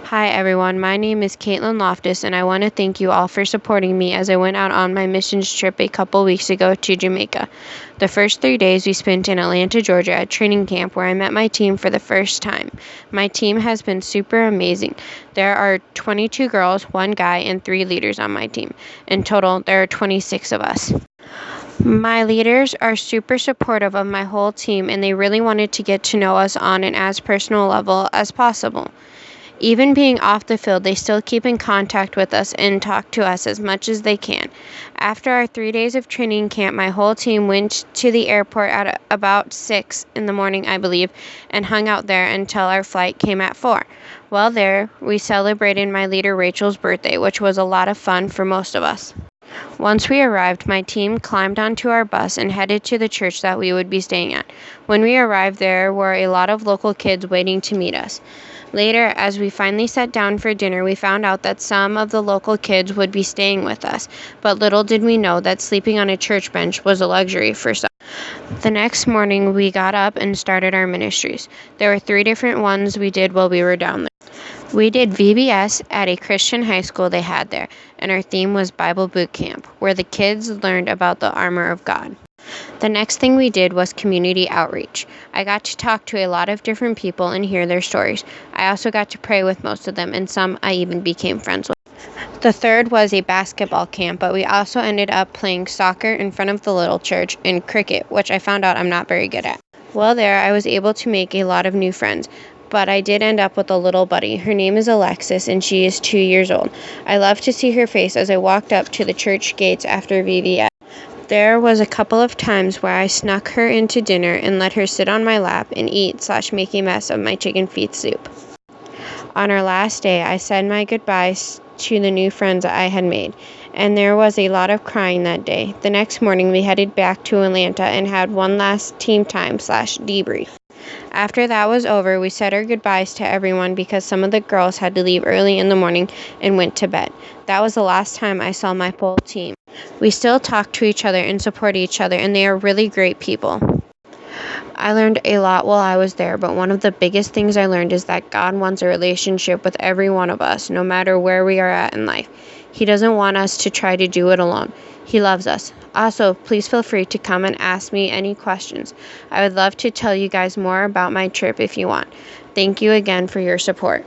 Hi everyone, my name is Caitlin Loftus and I want to thank you all for supporting me as I went out on my missions trip a couple weeks ago to Jamaica. The first 3 days we spent in Atlanta, Georgia at training camp where I met my team for the first time. My team has been super amazing. There are 22 girls, 1 guy, and 3 leaders on my team. In total, there are 26 of us. My leaders are super supportive of my whole team and they really wanted to get to know us on an as personal level as possible. Even being off the field, they still keep in contact with us and talk to us as much as they can. After our 3 days of training camp, my whole team went to the airport at about 6 in the morning, I believe, and hung out there until our flight came at 4. While there, we celebrated my leader Rachel's birthday, which was a lot of fun for most of us. Once we arrived, my team climbed onto our bus and headed to the church that we would be staying at. When we arrived, there were a lot of local kids waiting to meet us. Later, as we finally sat down for dinner, we found out that some of the local kids would be staying with us, but little did we know that sleeping on a church bench was a luxury for some. The next morning, we got up and started our ministries. There were 3 different ones we did while we were down there. We did VBS at a Christian high school they had there, and our theme was Bible Boot Camp, where the kids learned about the armor of God. The next thing we did was community outreach. I got to talk to a lot of different people and hear their stories. I also got to pray with most of them, and some I even became friends with. The third was a basketball camp, but we also ended up playing soccer in front of the little church and cricket, which I found out I'm not very good at. While there, I was able to make a lot of new friends, but I did end up with a little buddy. Her name is Alexis, and she is 2 years old. I loved to see her face as I walked up to the church gates after VBS. There was a couple of times where I snuck her into dinner and let her sit on my lap and eat/make a mess of my chicken feet soup. On our last day, I said my goodbyes to the new friends I had made, and there was a lot of crying that day. The next morning, we headed back to Atlanta and had one last team time/debrief. After that was over, we said our goodbyes to everyone because some of the girls had to leave early in the morning and went to bed. That was the last time I saw my whole team. We still talk to each other and support each other, and they are really great people. I learned a lot while I was there, but one of the biggest things I learned is that God wants a relationship with every one of us, no matter where we are at in life. He doesn't want us to try to do it alone. He loves us. Also, please feel free to come and ask me any questions. I would love to tell you guys more about my trip if you want. Thank you again for your support.